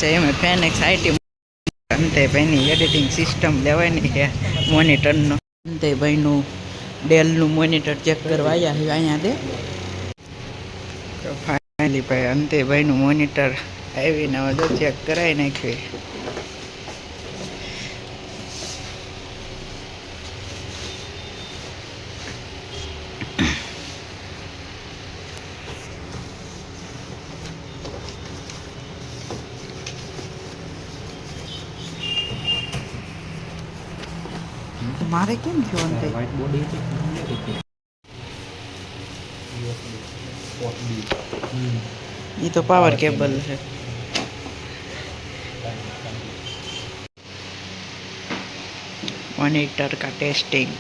છે એમાં ફેનેક્સ IT અંતેભાઈની editing system લેવાની છે મોનિટરનો. અંતેભાઈનું ડેલનું મોનિટર ચેક કરવા આવ્યા છે અહીંયા દે. તો ફાઇનલી ભાઈ અંતેભાઈનું મોનિટર આવીને હવે ચેક કરાવી નાખ્યું. મારે કેમ થયું અંતે વ્હાઇટ બોડી એ તો પાવર કેબલ છે. મોનિટર કા ટેસ્ટિંગ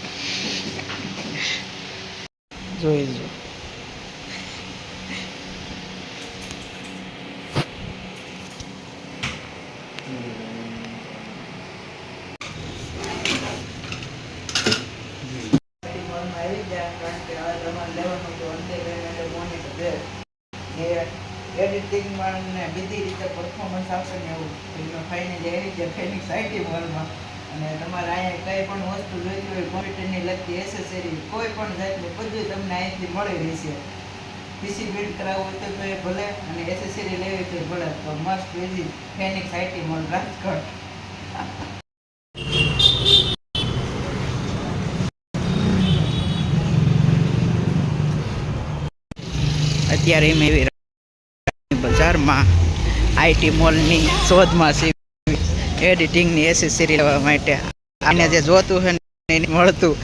જોઈ જો. એડિટિંગમાં ને બધી રીતે પરફોર્મન્સ આપે ને એવું એમાં ફાઇનલી આવી જાય ફેનિક્સ આઈટી મોલમાં. અને તમારે અહીંયા કંઈ પણ વસ્તુ જોઈતી હોય કોમ્પ્યુટરની લગતી એસેસરી કોઈ પણ જાતની બધું તમને અહીંથી મળી રહેશે. પીસી બિલ્ડ કરાવવું હોય તો એ ભલે અને એસેસરી લેવી તો ભલે. તો must visit Phoenix IT mall Rajkot. અત્યારે એમ એવી બજારમાં આઈટી મોલની શોધમાં છે એડિટિંગની એસેસરી લેવા માટે. આને જે જોતું છે ને એને મળતું.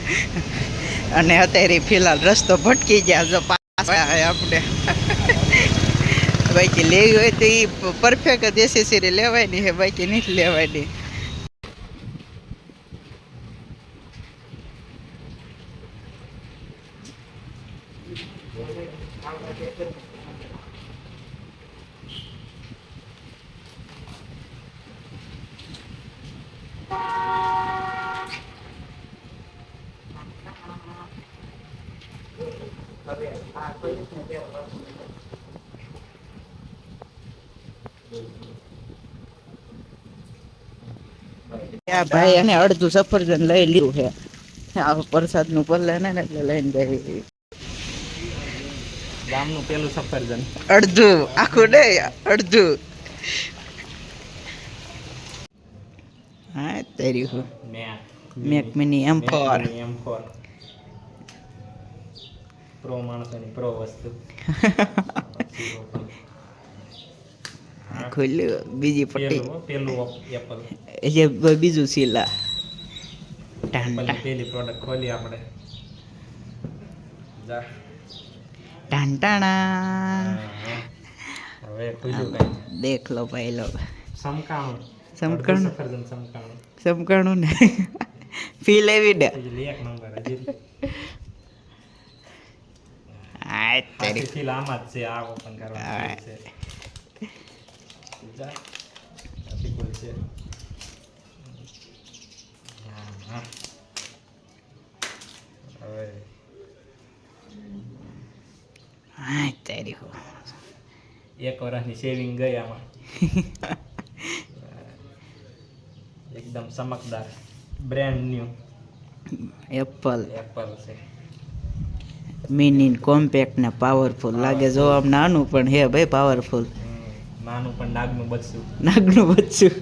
અને અત્યારે ફિલહાલ રસ્તો ભટકી ગયા જો પાછા આપણે બાકી લેવી હોય તો એ પરફેક્ટ જ એસેસરી લેવાની છે બાકી નથી લેવાની. ભાઈ એને અડધું સફરજન લઈ લીધું છે. આ પ્રસાદનું પલ્લે ને એટલે લઈને જાય. ગામનું પેલું સફરજન અડધું આખું નહીં અડધું. હા તારી હું મેક મિની M4 પ્રો માણસોની પ્રો વસ્તુ. ખોલ્યું બીજી પટ્ટી પેલું એપલ જે બીજું સિલા પેલી પ્રોડક્ટ ખોલી આપણે. જા ટાંટાણા હવે ખુલ્લું કઈ દેખ લો ભાઈ લો. સમકાણું સમકાણું સમકાણું સમકાણું ને ફીલ એવી દે. એક નંબર હજી આ તારી ફીલ આમાં જ છે. આ ઓપન કરવાનું છે. જા આથી ખુલ છે. હા હવે હા તારી હો એક વર્ષની સેવિંગ ગઈ આમાં. એકદમ ચમકદાર બ્રાન્ડ ન્યુ એપલ છે. મિની કોમ્પેક્ટ ને પાવરફુલ લાગે. જો આમ નાનું પણ હે ભાઈ પાવરફુલ. નાનું પણ નાગનું બચ્ચું. નાગનું બચ્ચું